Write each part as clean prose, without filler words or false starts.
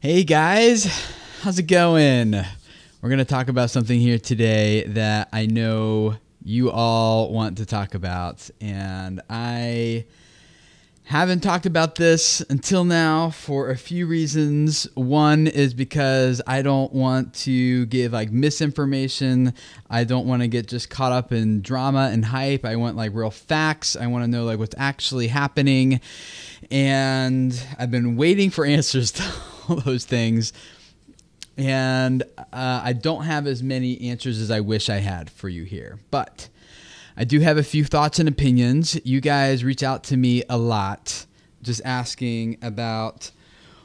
Hey guys, how's it going? We're going to talk about something here today that I know you all want to talk about, and I haven't talked about this until now for a few reasons. One is because I don't want to give misinformation. I don't want to get just caught up in drama and hype. I want real facts. I want to know what's actually happening. And I've been waiting for answers to all those things. And I don't have as many answers as I wish I had for you here. But I do have a few thoughts and opinions. You guys reach out to me a lot just asking about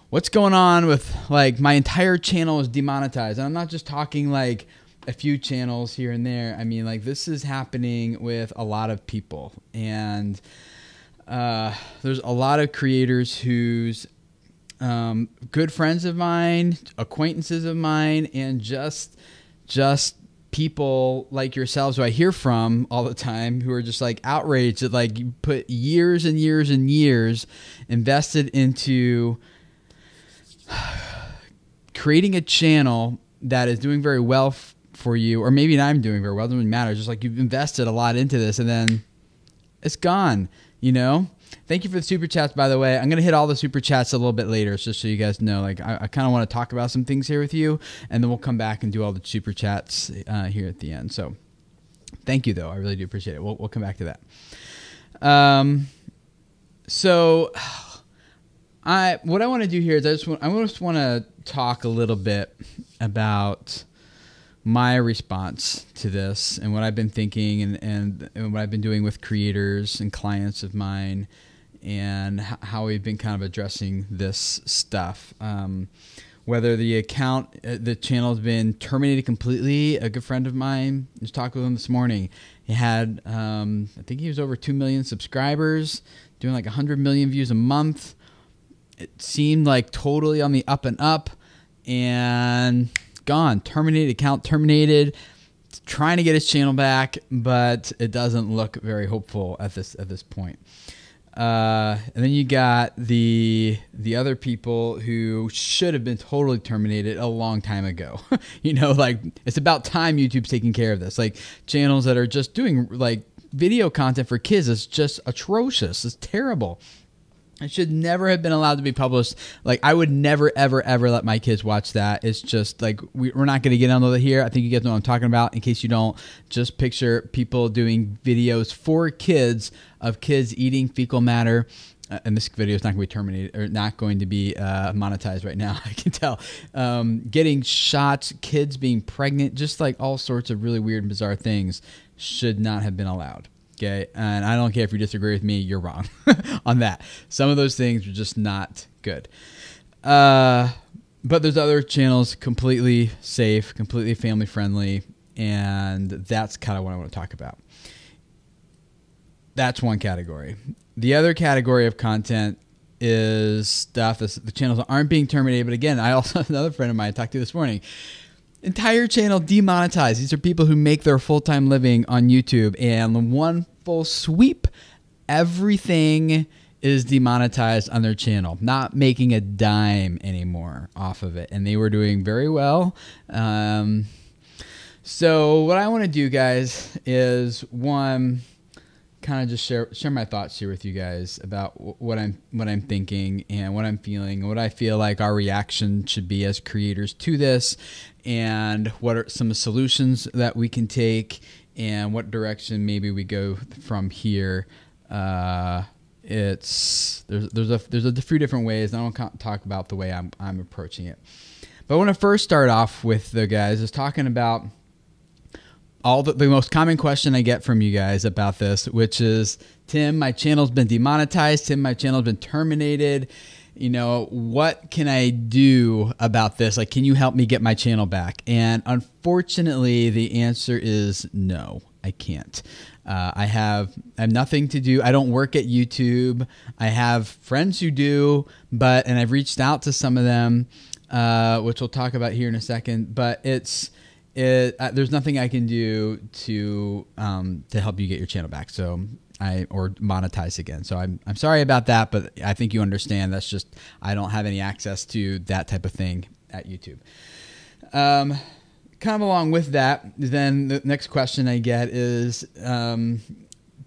what's going on with my entire channel is demonetized. And I'm not just talking a few channels here and there. I mean this is happening with a lot of people. And there's a lot of creators whose good friends of mine, acquaintances of mine, and just people like yourselves who I hear from all the time who are just outraged that you put years and years and years invested into creating a channel that is doing very well for you, or maybe I'm doing very well, it doesn't really matter. It's just you've invested a lot into this and then it's gone, you know? Thank you for the super chats, by the way. I'm going to hit all the super chats a little bit later, just so you guys know. I kind of want to talk about some things here with you, and then we'll come back and do all the super chats here at the end. So thank you, though. I really do appreciate it. We'll come back to that. What I want to do here is I just want to talk a little bit about my response to this and what I've been thinking and what I've been doing with creators and clients of mine and how we've been kind of addressing this stuff. Whether the channel has been terminated completely. A good friend of mine, just talked with him this morning. He had, I think he was over 2 million subscribers, doing 100 million views a month. It seemed totally on the up and up, and gone. Terminated, account terminated. Trying to get his channel back, but it doesn't look very hopeful at this point. And then you got the other people who should have been totally terminated a long time ago. It's about time YouTube's taking care of this. Channels that are just doing video content for kids is just atrocious. It's terrible. It should never have been allowed to be published. I would never, ever, ever let my kids watch that. It's just we're not going to get into it here. I think you guys know what I'm talking about. In case you don't, just picture people doing videos for kids of kids eating fecal matter. And this video is not going to be terminated or not going to be monetized right now. I can tell. Getting shots, kids being pregnant, just all sorts of really weird and bizarre things should not have been allowed. Okay, and I don't care if you disagree with me, you're wrong on that. Some of those things are just not good. But there's other channels completely safe, completely family friendly, and that's kind of what I want to talk about. That's one category. The other category of content is stuff that the channels aren't being terminated. But again, I also have another friend of mine I talked to this morning. Entire channel demonetized. These are people who make their full-time living on YouTube, and one full sweep, everything is demonetized on their channel, not making a dime anymore off of it, and they were doing very well. So what I want to do, guys, is one, kind of just share my thoughts here with you guys about what I'm thinking and what I'm feeling and what I feel like our reaction should be as creators to this, and what are some solutions that we can take and what direction maybe we go from here. There's a few different ways, and I won't talk about the way I'm approaching it. But I want to first start off with the guys is talking about all the most common question I get from you guys about this, which is, Tim, my channel's been demonetized. Tim, my channel's been terminated. What can I do about this? Can you help me get my channel back? And unfortunately, the answer is no, I can't. I have nothing to do. I don't work at YouTube. I have friends who do, and I've reached out to some of them, which we'll talk about here in a second, but there's nothing I can do to help you get your channel back. So or monetize again. So I'm sorry about that, but I think you understand. That's just, I don't have any access to that type of thing at YouTube. Kind of along with that, then the next question I get is,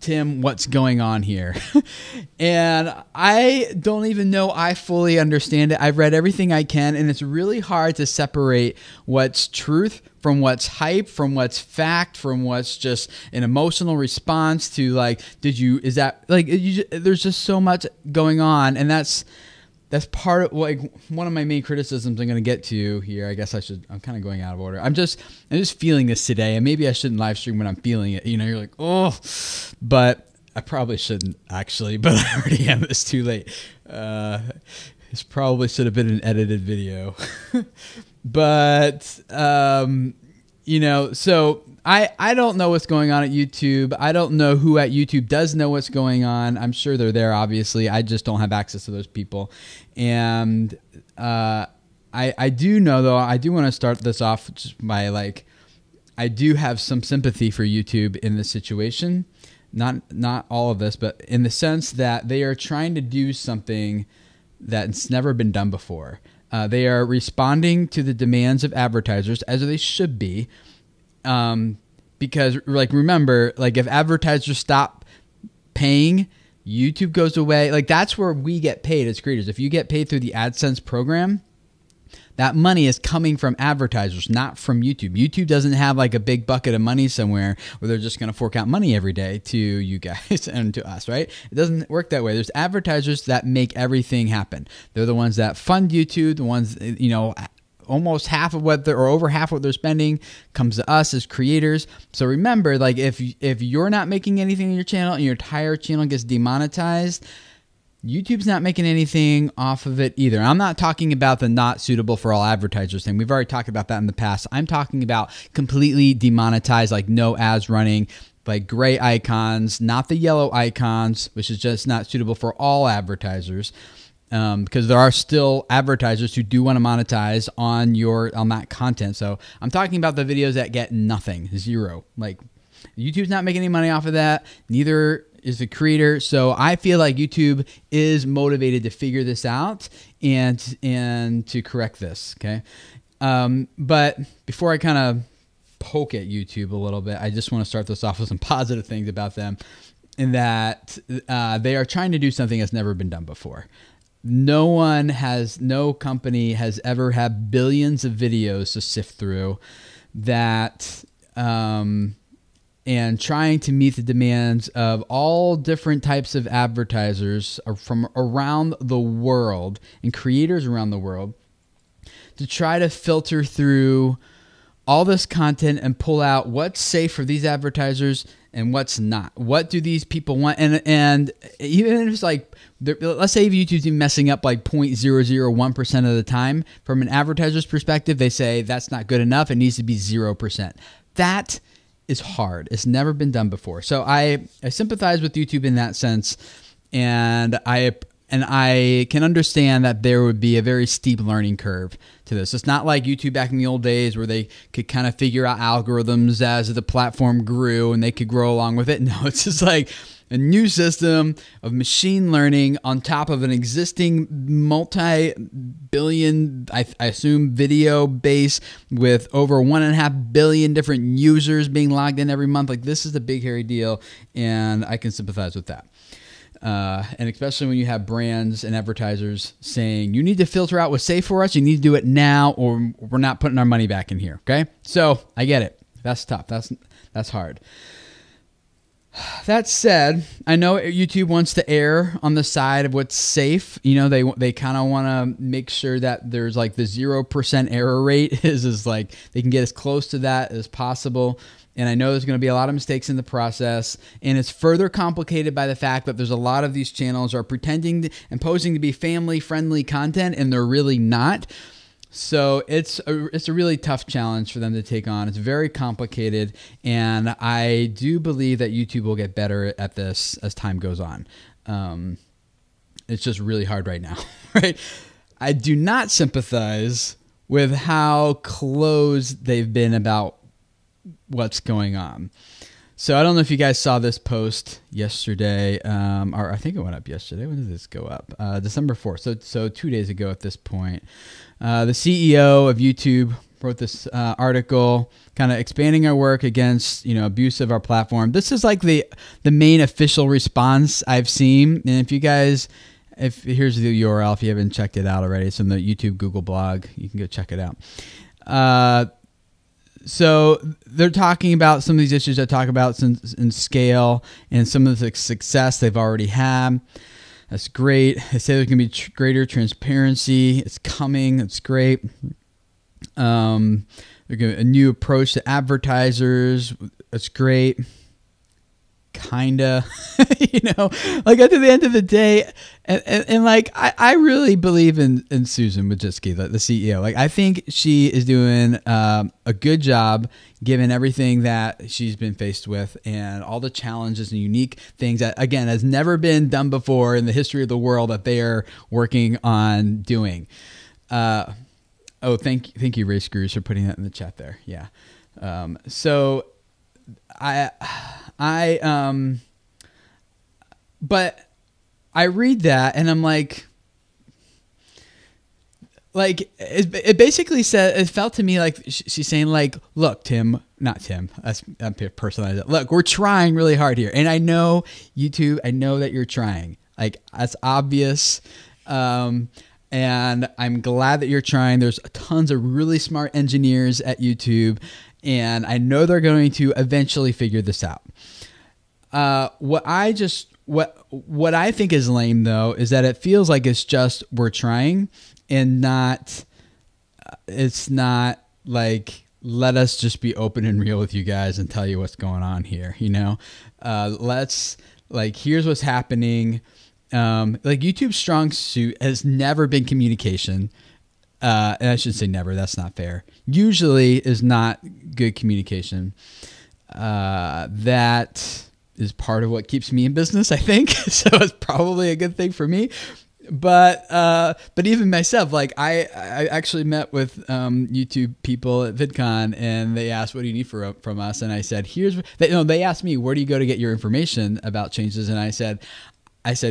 Tim, what's going on here? And I don't even know I fully understand it. I've read everything I can, and it's really hard to separate what's truth from what's hype, from what's fact, from what's just an emotional response to like, is that like, there's just so much going on. And that's part of like one of my main criticisms I'm going to get to here. I guess I'm kind of going out of order. I'm just feeling this today, and maybe I shouldn't live stream when I'm feeling it. You know, you're like, oh, but I probably shouldn't actually, but I already am. It's too late. This probably should have been an edited video, but, you know, so I don't know what's going on at YouTube. I don't know who at YouTube does know what's going on. I'm sure they're there, obviously. I just don't have access to those people. And I do know, though, I do want to start this off just by, like, I do have some sympathy for YouTube in this situation. Not all of this, but in the sense that they are trying to do something that's never been done before. They are responding to the demands of advertisers, as they should be. Because like, remember, like if advertisers stop paying, YouTube goes away. Like that's where we get paid as creators. If you get paid through the Adsense program, that money is coming from advertisers, not from YouTube. YouTube doesn't have like a big bucket of money somewhere where they're just going to fork out money every day to you guys and to us, right? It doesn't work that way. There's advertisers that make everything happen. They're the ones that fund YouTube, the ones, you know, almost half of what they're, or over half what they're spending comes to us as creators. So remember, like if you're not making anything in your channel and your entire channel gets demonetized, YouTube's not making anything off of it either. I'm not talking about the not suitable for all advertisers thing. We've already talked about that in the past. I'm talking about completely demonetized, like no ads running, like gray icons, not the yellow icons, which is just not suitable for all advertisers. Because there are still advertisers who do want to monetize on that content. So I'm talking about the videos that get nothing, zero. Like YouTube's not making any money off of that. Neither is the creator. So I feel like YouTube is motivated to figure this out and to correct this. Okay. But before I kind of poke at YouTube a little bit, I just want to start this off with some positive things about them, in that they are trying to do something that's never been done before. No company has ever had billions of videos to sift through that, and trying to meet the demands of all different types of advertisers from around the world and creators around the world to try to filter through all this content and pull out what's safe for these advertisers and what's not. What do these people want? And even if it's like, let's say YouTube's even messing up like 0.001% of the time, from an advertiser's perspective, they say that's not good enough. It needs to be 0%. That is hard. It's never been done before. So I sympathize with YouTube in that sense, and I can understand that there would be a very steep learning curve to this. It's not like YouTube back in the old days where they could kind of figure out algorithms as the platform grew and they could grow along with it. No, it's just like a new system of machine learning on top of an existing multi-billion, I assume, video base with over 1.5 billion different users being logged in every month. Like, this is a big, hairy deal, and I can sympathize with that. And especially when you have brands and advertisers saying, you need to filter out what's safe for us, you need to do it now, or we're not putting our money back in here, okay? So, I get it. That's tough. That's hard. That said, I know YouTube wants to err on the side of what's safe. You know, they kind of want to make sure that there's like the 0% error rate is like they can get as close to that as possible. And I know there's going to be a lot of mistakes in the process, and it's further complicated by the fact that there's a lot of these channels are pretending and posing to be family-friendly content, and they're really not. So it's a really tough challenge for them to take on. It's very complicated, and I do believe that YouTube will get better at this as time goes on. It's just really hard right now, right? I do not sympathize with how close they've been about what's going on. So I don't know if you guys saw this post yesterday, or I think it went up yesterday. When did this go up? December 4th. So 2 days ago at this point. The CEO of YouTube wrote this article kind of expanding our work against, abuse of our platform. This is like the main official response I've seen. And if you guys, here's the URL if you haven't checked it out already. It's in the YouTube Google blog. You can go check it out. So they're talking about some of these issues I talk about in scale and some of the success they've already had. That's great. They say there's going to be greater transparency. It's coming. It's great. They're going a new approach to advertisers. That's great. Kinda, like at the end of the day, and like I really believe in Susan Wojcicki, the CEO. Like I think she is doing a good job given everything that she's been faced with and all the challenges and unique things that again has never been done before in the history of the world that they are working on doing. Thank you, Race Gurus, for putting that in the chat there. Yeah. So but I read that and I'm like it basically said, it felt to me like she's saying like, look, Tim, not Tim, I'm personalizing it. Look, we're trying really hard here. And I know YouTube, I know that you're trying, like that's obvious. And I'm glad that you're trying. There's tons of really smart engineers at YouTube, and I know they're going to eventually figure this out. What I think is lame though is that it feels like it's just we're trying, and it's not like let us just be open and real with you guys and tell you what's going on here. Let's like here's what's happening. Like YouTube's strong suit has never been communication. And I should say never, that's not fair. Usually is not good communication. That is part of what keeps me in business, I think. So it's probably a good thing for me. But even myself, like I actually met with YouTube people at VidCon, and they asked, "What do you need from us?" And I said, they asked me, "Where do you go to get your information about changes?" And I said,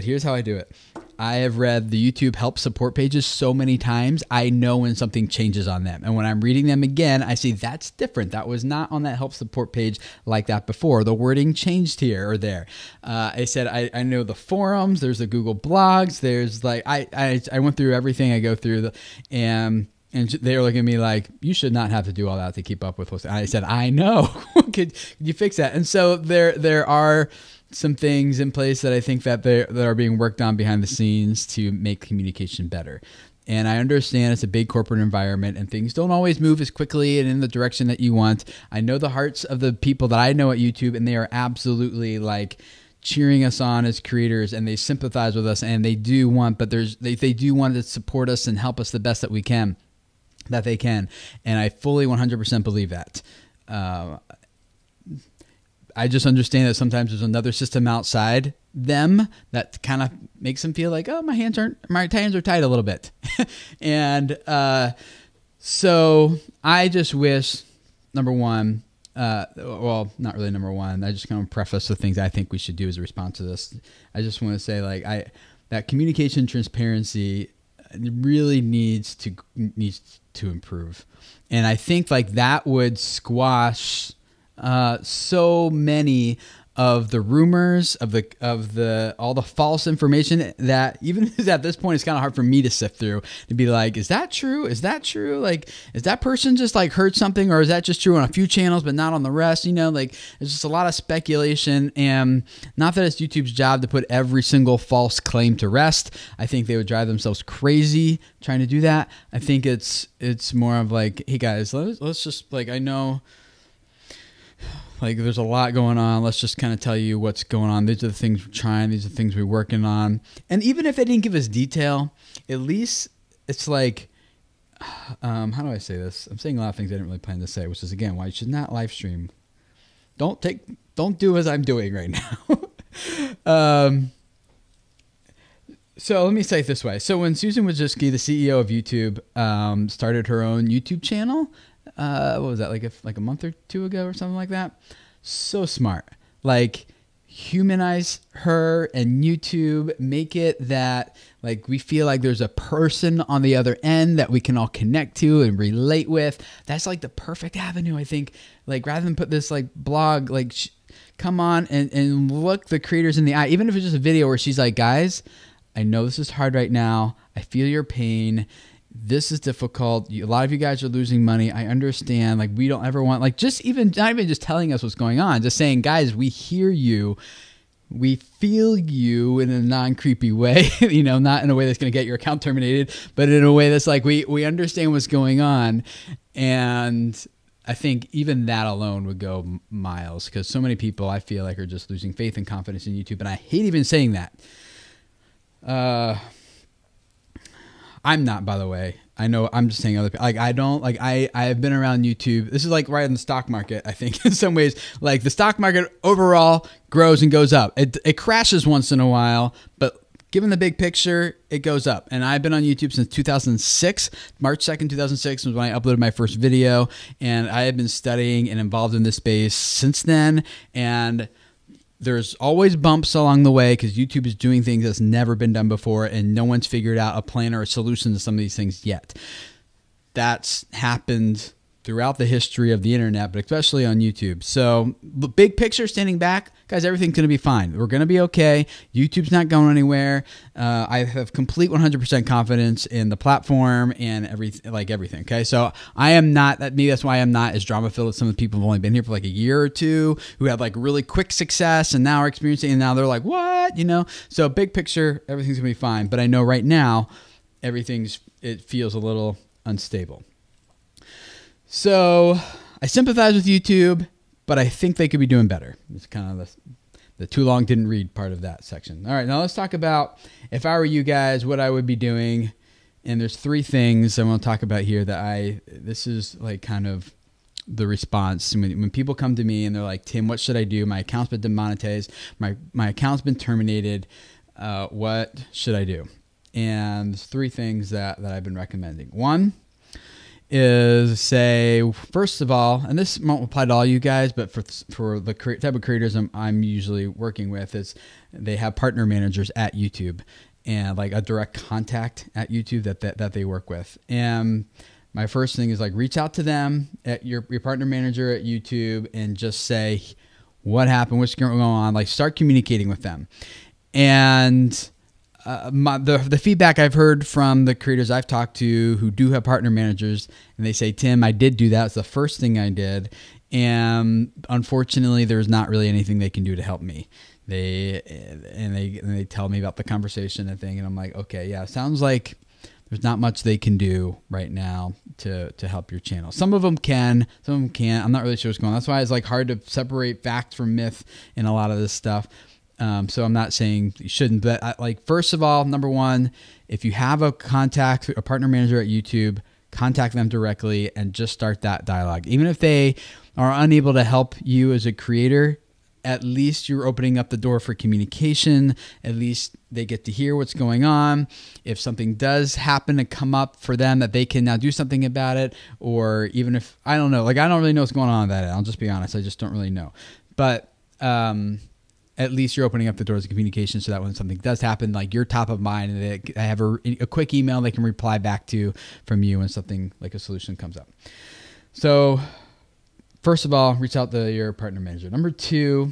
here's how I do it. I have read the YouTube help support pages so many times, I know when something changes on them. And when I'm reading them again, I see that's different. That was not on that help support page like that before. The wording changed here or there. I said, I know the forums, there's the Google blogs, there's like, I went through everything I go through and they were looking at me like, you should not have to do all that to keep up with what's, I said, I know. Could you fix that? And so there are some things in place that I think that are being worked on behind the scenes to make communication better. And I understand it's a big corporate environment and things don't always move as quickly and in the direction that you want. I know the hearts of the people that I know at YouTube, and they are absolutely like cheering us on as creators, and they sympathize with us, and they do want, but they do want to support us and help us the best that they can. And I fully 100% believe that. I just understand that sometimes there's another system outside them that kind of makes them feel like, oh, my hands are tied a little bit. And so I just wish, number one, well, not really number one, I just kind of preface the things I think we should do as a response to this. I just want to say like that communication transparency really needs to improve. And I think like that would squash so many of the rumors of all the false information that even at this point it's kind of hard for me to sift through to be like, is that true? Is that true? Like, is that person just like heard something, or is that just true on a few channels but not on the rest? Like there's just a lot of speculation, and not that it's YouTube's job to put every single false claim to rest. I think they would drive themselves crazy trying to do that. I think it's more of like, hey guys, let's just like, I know like there's a lot going on. Let's just kind of tell you what's going on. These are the things we're trying. These are the things we're working on. And even if they didn't give us detail, at least it's like, how do I say this? I'm saying a lot of things I didn't really plan to say, which is again, why you should not live stream. Don't do as I'm doing right now. So let me say it this way. So when Susan Wojcicki, the CEO of YouTube, started her own YouTube channel, what was that, like a month or two ago or something like that? So smart. Like, humanize her and YouTube, make it that like we feel like there's a person on the other end that we can all connect to and relate with. That's like the perfect avenue, I think. Like, rather than put this like blog, like come on and look the creators in the eye, even if it's just a video where she's like, guys, I know this is hard right now. I feel your pain. This is difficult. A lot of you guys are losing money. I understand. Like, we don't ever want, like, just even, not even just telling us what's going on, just saying, guys, we hear you. We feel you in a non-creepy way, you know, not in a way that's going to get your account terminated, but in a way that's like, we understand what's going on. And I think even that alone would go miles, because so many people I feel like are just losing faith and confidence in YouTube. And I hate even saying that. I'm not, by the way. I know I'm just saying other people. Like, I don't, like, I've been around YouTube. This is like right in the stock market, I think, in some ways. Like, the stock market overall grows and goes up. It crashes once in a while, but given the big picture, it goes up. And I've been on YouTube since 2006. March 2nd, 2006 was when I uploaded my first video. And I have been studying and involved in this space since then. And there's always bumps along the way because YouTube is doing things that's never been done before, and no one's figured out a plan or a solution to some of these things yet. That's happened throughout the history of the internet, but especially on YouTube. So the big picture, standing back, guys, everything's going to be fine. We're going to be okay. YouTube's not going anywhere. I have complete 100% confidence in the platform and everything. Okay. So I am not, maybe that's why I'm not as drama filled as some of the people who've only been here for like a year or two, who have like really quick success and now are experiencing, and now they're like, what, you know? So big picture, everything's gonna be fine. But I know right now, it feels a little unstable. So I sympathize with YouTube, but I think they could be doing better. It's kind of the too long didn't read part of that section. All right, now let's talk about, if I were you guys, what I would be doing. And there's 3 things I want to talk about here that this is like kind of the response. When people come to me and they're like, Tim, what should I do? My account's been demonetized. My account's been terminated. What should I do? And there's 3 things that I've been recommending. One is, say, first of all, and this won't apply to all you guys, but for the type of creators I'm usually working with, is they have partner managers at YouTube and like a direct contact at YouTube that they work with. And my first thing is like, reach out to them at your partner manager at YouTube and just say, what happened? What's going on? Like, start communicating with them. And the feedback I've heard from the creators I've talked to who do have partner managers, and they say, Tim, I did do that. It's the first thing I did. And unfortunately, there's not really anything they can do to help me. They tell me about the conversation and thing. And I'm like, okay, yeah, sounds like there's not much they can do right now to help your channel. Some of them can, some of them can't. I'm not really sure what's going on. That's why it's like hard to separate fact from myth in a lot of this stuff. So I'm not saying you shouldn't, but first of all, number one, if you have a partner manager at YouTube, contact them directly and just start that dialogue. Even if they are unable to help you as a creator, at least you're opening up the door for communication. At least they get to hear what's going on. If something does happen to come up for them, that they can now do something about it. Or even if, I don't know, like, I don't really know what's going on with that. I'll just be honest. I just don't really know. But, at least you're opening up the doors of communication so that when something does happen, like, you're top of mind, and they have a quick email they can reply back to from you when something like a solution comes up. So first of all, reach out to your partner manager. Number 2,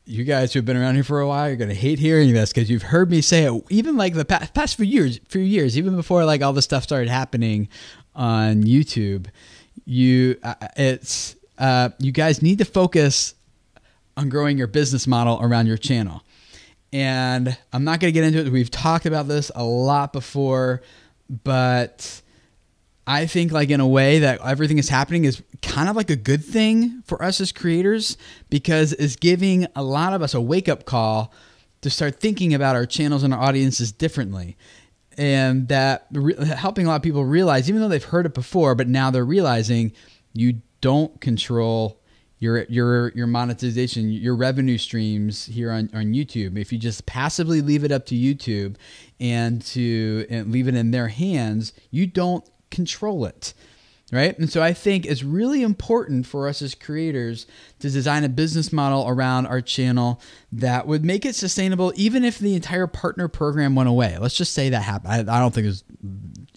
you guys who have been around here for a while, you're going to hate hearing this because you've heard me say it even like the past few years, even before like all this stuff started happening on YouTube. You guys need to focus on growing your business model around your channel. And I'm not going to get into it. We've talked about this a lot before, but I think like in a way that everything is happening is kind of like a good thing for us as creators, because it's giving a lot of us a wake-up call to start thinking about our channels and our audiences differently. And that helping a lot of people realize, even though they've heard it before, but now they're realizing you don't control your monetization, your revenue streams here on YouTube. If you just passively leave it up to YouTube and leave it in their hands, you don't control it. right? And so I think it's really important for us as creators to design a business model around our channel that would make it sustainable, even if the entire partner program went away. Let's just say that happened. I don't think there's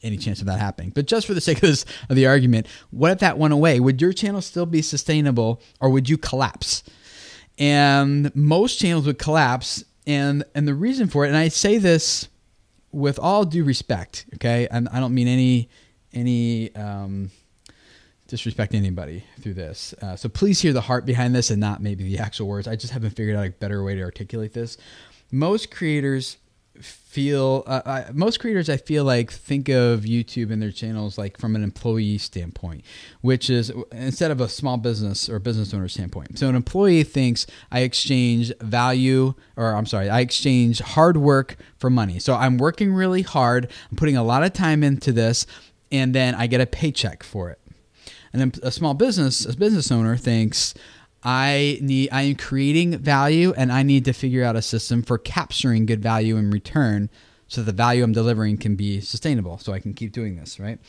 any chance of that happening, but just for the sake of the argument, what if that went away? Would your channel still be sustainable, or would you collapse? And most channels would collapse. And the reason for it, and I say this with all due respect, okay? I don't mean any disrespect anybody through this. So please hear the heart behind this and not maybe the actual words. I just haven't figured out a better way to articulate this. Most creators I feel like think of YouTube and their channels like from an employee standpoint, which is instead of a small business or business owner standpoint. So an employee thinks I exchange hard work for money. So I'm working really hard. I'm putting a lot of time into this, and then I get a paycheck for it. And then a business owner thinks I am creating value, and I need to figure out a system for capturing good value in return so the value I'm delivering can be sustainable so I can keep doing this, right?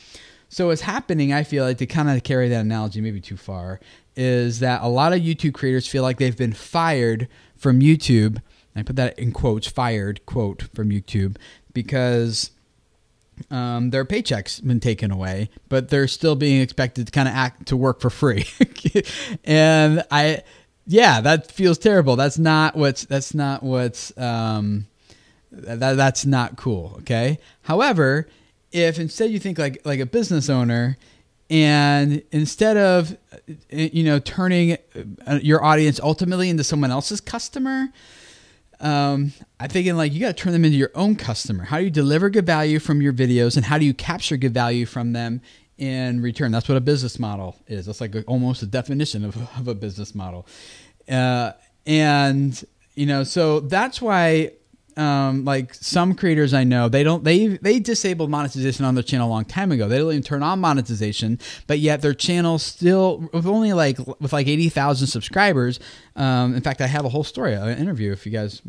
So what's happening, I feel like, to kind of carry that analogy maybe too far, is that a lot of YouTube creators feel like they've been fired from YouTube. And I put that in quotes, fired, quote, from YouTube, because their paychecks been taken away, but they're still being expected to kind of work for free. And that feels terrible. That's not cool. Okay. However, if instead you think like a business owner, and instead of, turning your audience ultimately into someone else's customer, I'm thinking like you got to turn them into your own customer. How do you deliver good value from your videos, and how do you capture good value from them in return? That's what a business model is. That's like almost a definition of a business model. So that's why, like some creators I know, they disabled monetization on their channel a long time ago. They didn't even turn on monetization, but yet their channel still with 80,000 subscribers. In fact, I have a whole story, an interview. If you guys,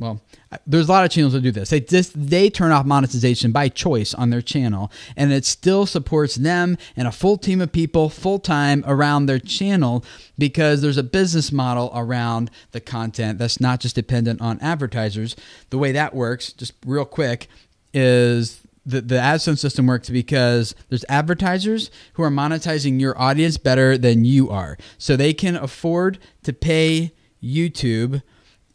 there's a lot of channels that do this. They turn off monetization by choice on their channel, and it still supports them and a full team of people full time around their channel, because there's a business model around the content that's not just dependent on advertisers. The way that works, just real quick, is the Adsense system works because there's advertisers who are monetizing your audience better than you are. So they can afford to pay YouTube,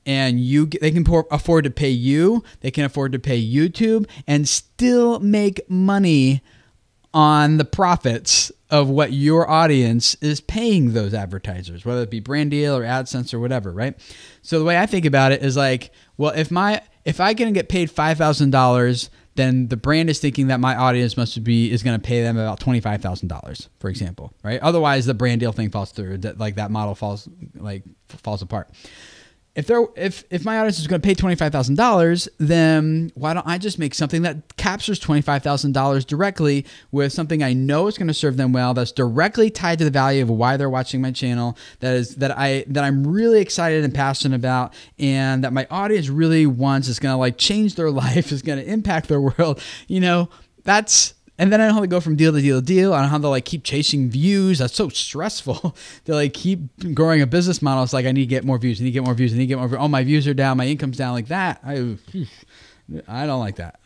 and they can afford to pay you. They can afford to pay YouTube and still make money on the profits of what your audience is paying those advertisers, whether it be Brand Deal or AdSense or whatever, right? So the way I think about it is like, well, if I can get paid $5,000, then the brand is thinking that my audience is going to pay them about $25,000, for example, right? Otherwise, the Brand Deal thing falls through. That model falls apart. If my audience is going to pay $25,000, then why don't I just make something that captures $25,000 directly with something I know is going to serve them well, that's directly tied to the value of why they're watching my channel, that I'm really excited and passionate about, and that my audience really wants, is going to like change their life, is going to impact their world. And then I don't have to go from deal to deal to deal. I don't have to like keep chasing views. That's so stressful to like keep growing a business model. It's like, I need to get more views. I need to get more views. I need to get more views. Oh, my views are down. My income's down, like that. I don't like that.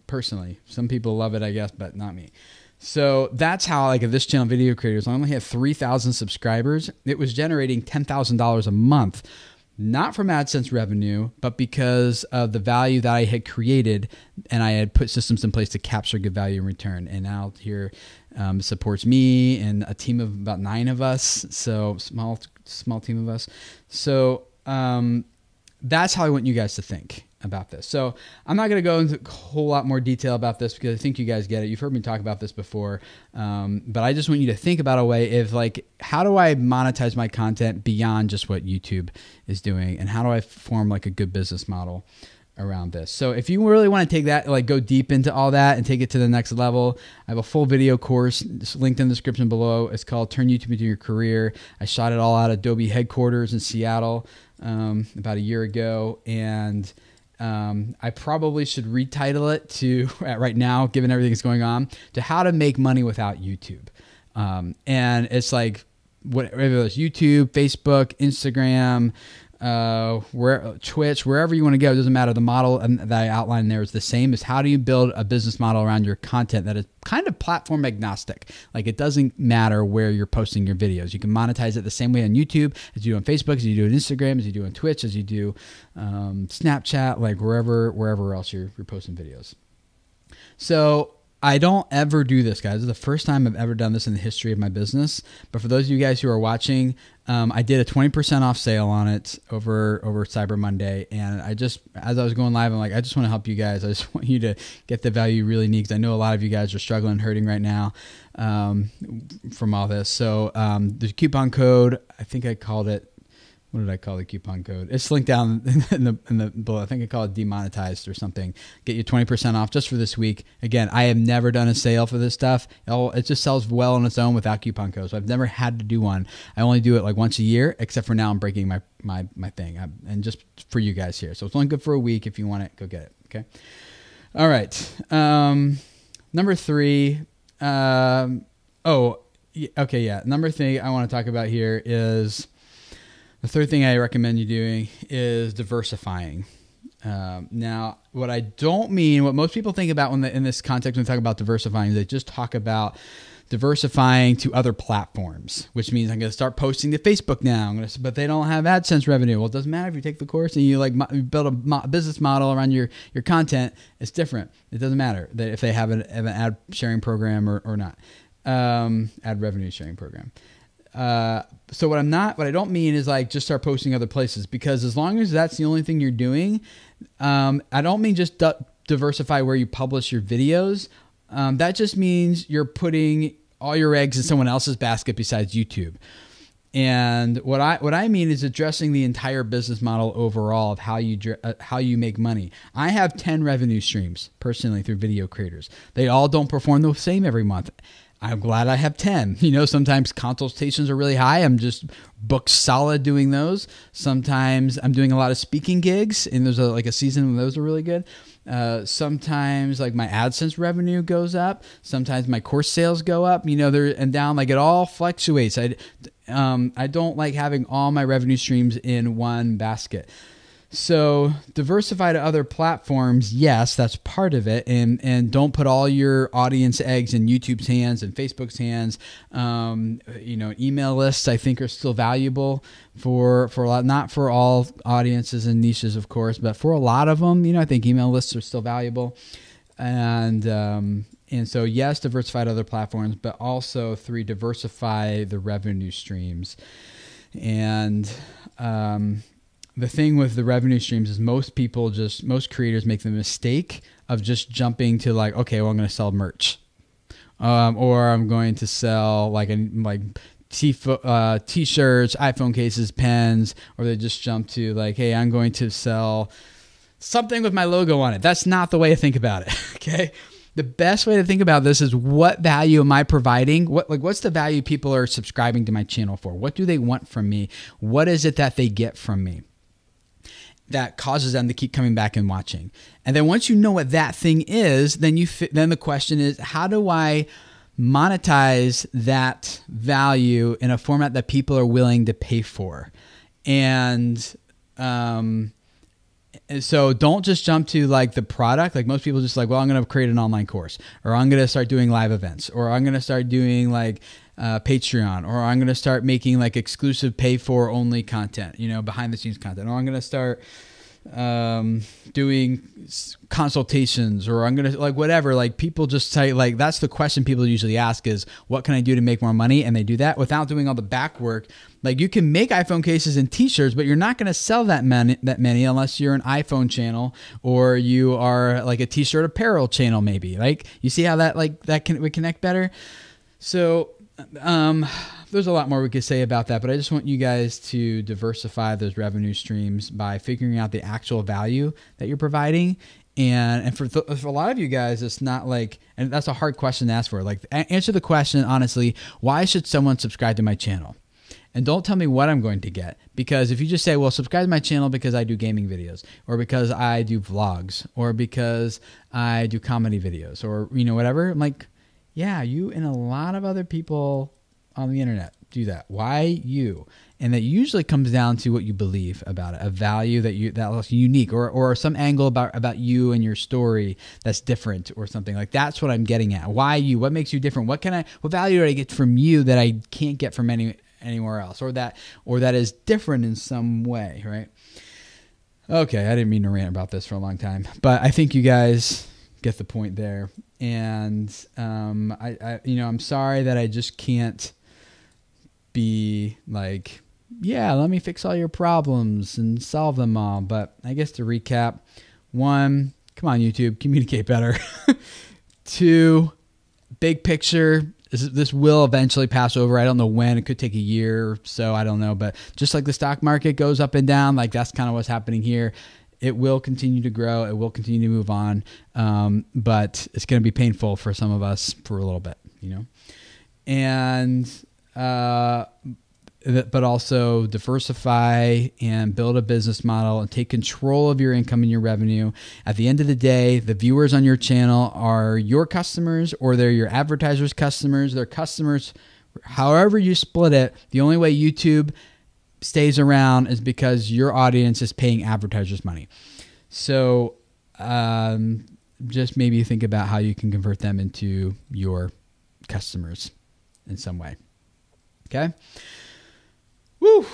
Personally, some people love it, I guess, but not me. So that's how, like, if this channel, Video Creators, I only had 3,000 subscribers. It was generating $10,000 a month. Not from AdSense revenue, but because of the value that I had created, and I had put systems in place to capture good value in return. And now here supports me and a team of about 9 of us, so small team of us. So that's how I want you guys to think about this. So I'm not going to go into a whole lot more detail about this because I think you guys get it. You've heard me talk about this before, but I just want you to think about a way of like, how do I monetize my content beyond just what YouTube is doing, and how do I form like a good business model around this? So if you really want to take that, like go deep into all that and take it to the next level, I have a full video course. It's linked in the description below. It's called Turn YouTube into Your Career. I shot it all out of Adobe headquarters in Seattle about a year ago, and I probably should retitle it to, right now, given everything that's going on, to how to make money without YouTube. And it's like, whatever it's YouTube, Facebook, Instagram, Twitch, wherever you want to go, it doesn't matter. The model that I outlined there is the same. Is how do you build a business model around your content that is kind of platform agnostic? Like, it doesn't matter where you're posting your videos. You can monetize it the same way on YouTube as you do on Facebook, as you do on Instagram, as you do on Twitch, as you do Snapchat, like wherever else you're posting videos. So I don't ever do this, guys. This is the first time I've ever done this in the history of my business. But for those of you guys who are watching, I did a 20% off sale on it over Cyber Monday. And as I was going live, I'm like, I just want to help you guys. I just want you to get the value you really need, because I know a lot of you guys are struggling, hurting right now from all this. So the coupon code, I think I called it, what did I call the coupon code? It's linked down in the below. I think I call it demonetized or something. Get you 20% off just for this week. Again, I have never done a sale for this stuff. It just sells well on its own without coupon codes. So I've never had to do one. I only do it like once a year, except for now I'm breaking my thing. And just for you guys here. So it's only good for a week. If you want it, go get it. Okay. All right. Number 3. Okay. Yeah. Number 3 I want to talk about here is, the third thing I recommend you doing is diversifying. Now, what I don't mean, what most people think about in this context when they talk about diversifying, they just talk about diversifying to other platforms, which means I'm going to start posting to Facebook now, but they don't have AdSense revenue. Well, it doesn't matter if you take the course and you build a business model around your content. It's different. It doesn't matter that if they have an ad sharing program or not, ad revenue sharing program. So what I don't mean is like just start posting other places, because as long as that's the only thing you're doing, I don't mean just diversify where you publish your videos. That just means you're putting all your eggs in someone else's basket besides YouTube. And what I mean is addressing the entire business model overall of how you make money. I have 10 revenue streams personally through video creators. They all don't perform the same every month. I'm glad I have 10. Sometimes consultations are really high. I'm just booked solid doing those. Sometimes I'm doing a lot of speaking gigs, and there's a season when those are really good. Sometimes like my AdSense revenue goes up. Sometimes my course sales go up, and down, like it all fluctuates. I don't like having all my revenue streams in one basket. So diversify to other platforms. Yes, that's part of it. And don't put all your audience eggs in YouTube's hands and Facebook's hands. Email lists I think are still valuable for a lot, not for all audiences and niches, of course, but for a lot of them, I think email lists are still valuable. And so yes, diversify to other platforms, but also 3, diversify the revenue streams. And, the thing with the revenue streams is most creators make the mistake of just jumping to like, okay, well, I'm going to sell merch, or I'm going to sell t-shirts, iPhone cases, pens, or they just jump to like, hey, I'm going to sell something with my logo on it. That's not the way to think about it. Okay. The best way to think about this is, what value am I providing? What's the value people are subscribing to my channel for? What do they want from me? What is it that they get from me that causes them to keep coming back and watching? And then once you know what that thing is, then the question is, how do I monetize that value in a format that people are willing to pay for? And so don't just jump to like the product. Like most people just like, well, I'm going to create an online course, or I'm going to start doing live events, or I'm going to start doing like Patreon, or I'm going to start making like exclusive pay for only content, behind the scenes content, or I'm going to start doing consultations, or I'm going to like whatever. Like people just say, like, that's the question people usually ask is, what can I do to make more money? And they do that without doing all the back work. Like you can make iPhone cases and t-shirts, but you're not going to sell that many unless you're an iPhone channel, or you are like a t-shirt apparel channel, maybe. Like you see how that would connect better. So there's a lot more we could say about that, but I just want you guys to diversify those revenue streams by figuring out the actual value that you're providing. And for a lot of you guys, it's not like, and that's a hard question to ask for. Like, answer the question honestly: why should someone subscribe to my channel? And don't tell me what I'm going to get, because if you just say, well, subscribe to my channel because I do gaming videos, or because I do vlogs, or because I do comedy videos, or whatever, I'm like, Yeah, you and a lot of other people on the internet do that. Why you? And that usually comes down to what you believe about it, a value that's unique, or some angle about you and your story that's different, or something like that's what I'm getting at. Why you? What makes you different? What value do I get from you that I can't get from anywhere else, or that is different in some way, right? Okay, I didn't mean to rant about this for a long time, but I think you guys get the point there. And I'm sorry that I just can't be like, yeah, let me fix all your problems and solve them all. But I guess to recap, 1, come on, YouTube, communicate better. 2, big picture, this will eventually pass over. I don't know when. It could take a year or so. I don't know. But just like the stock market goes up and down, like that's kind of what's happening here. It will continue to grow. It will continue to move on. But it's going to be painful for some of us for a little bit, And but also diversify and build a business model and take control of your income and your revenue. At the end of the day, the viewers on your channel are your customers, or they're your advertisers' customers. They're customers, however you split it. The only way YouTube stays around is because your audience is paying advertisers money. So just maybe think about how you can convert them into your customers in some way. Okay? Woo!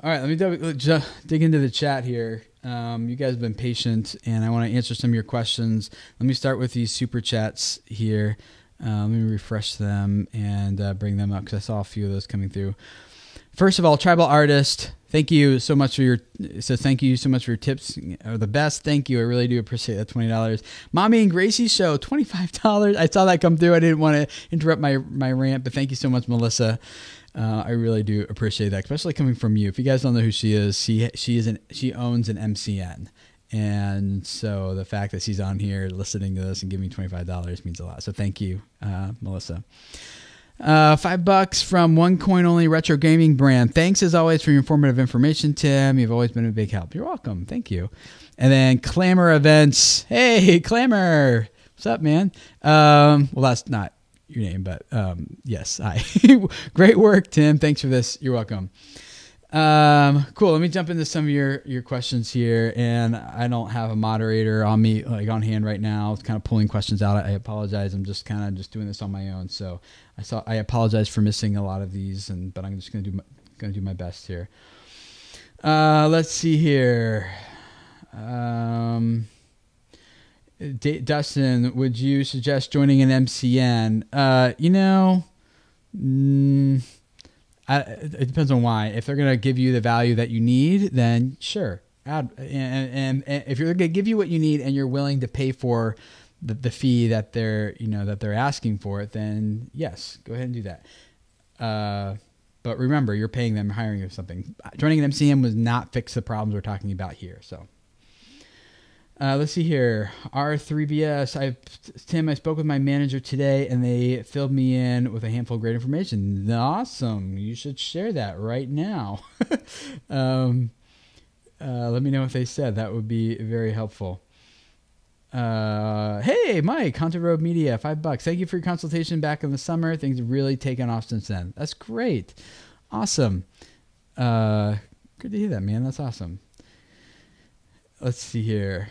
All right, let me dig into the chat here. You guys have been patient, and I want to answer some of your questions. Let me start with these super chats here. Let me refresh them and bring them up because I saw a few of those coming through. First of all, Tribal Artist, thank you so much for your tips. Are the best. Thank you. I really do appreciate that $20. Mommy and Gracie Show, $25. I saw that come through. I didn't want to interrupt my rant, but thank you so much, Melissa. I really do appreciate that, especially coming from you. If you guys don't know who she is, she owns an MCN. And so the fact that she's on here listening to this and giving me $25 means a lot. So thank you, Melissa. $5 from One Coin Only Retro Gaming Brand. Thanks as always for your informative information, Tim. You've always been a big help. You're welcome. Thank you. And then Clamor Events. Hey, Clamor. What's up, man? Well, that's not your name, but yes, hi. Great work, Tim. Thanks for this. You're welcome. Cool. Let me jump into some of your questions here. And I don't have a moderator on me, like on hand right now. It's kind of pulling questions out. I apologize. I'm just kind of doing this on my own. So I apologize for missing a lot of these, but I'm just going to do my best here. Let's see here. Dustin, would you suggest joining an MCN? It depends on why. If they're going to give you the value that you need, then sure. And if you're going to give you what you need and you're willing to pay for the fee that they're asking for it, then yes, go ahead and do that. But remember, you're paying them, hiring or something. Joining an MCN was not fix the problems we're talking about here. So let's see here. R3BS. Tim, I spoke with my manager today, and they filled me in with a handful of great information. Awesome. You should share that right now. Let me know what they said. That would be very helpful. Hey, Mike, Haunted Road Media, $5. Thank you for your consultation back in the summer. Things have really taken off since then. That's great. Awesome. Good to hear that, man. That's awesome. Let's see here.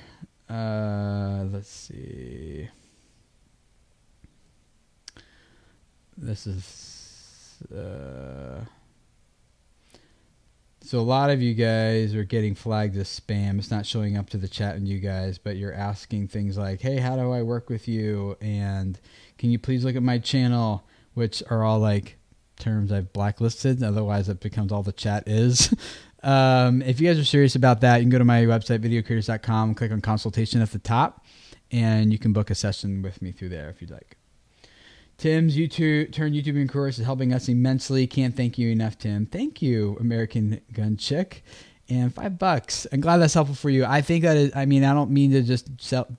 Let's see. This is, so a lot of you guys are getting flagged as spam. It's not showing up to the chat in you guys, but you're asking things like, hey, how do I work with you? And can you please look at my channel, which are all like terms I've blacklisted. Otherwise it becomes all the chat is. If you guys are serious about that, you can go to my website, videocreators.com, click on consultation at the top, and you can book a session with me through there if you'd like. Tim's YouTube course is helping us immensely. Can't thank you enough, Tim. Thank you, American Gun Chick. And $5. I'm glad that's helpful for you. I think that is, I don't mean to just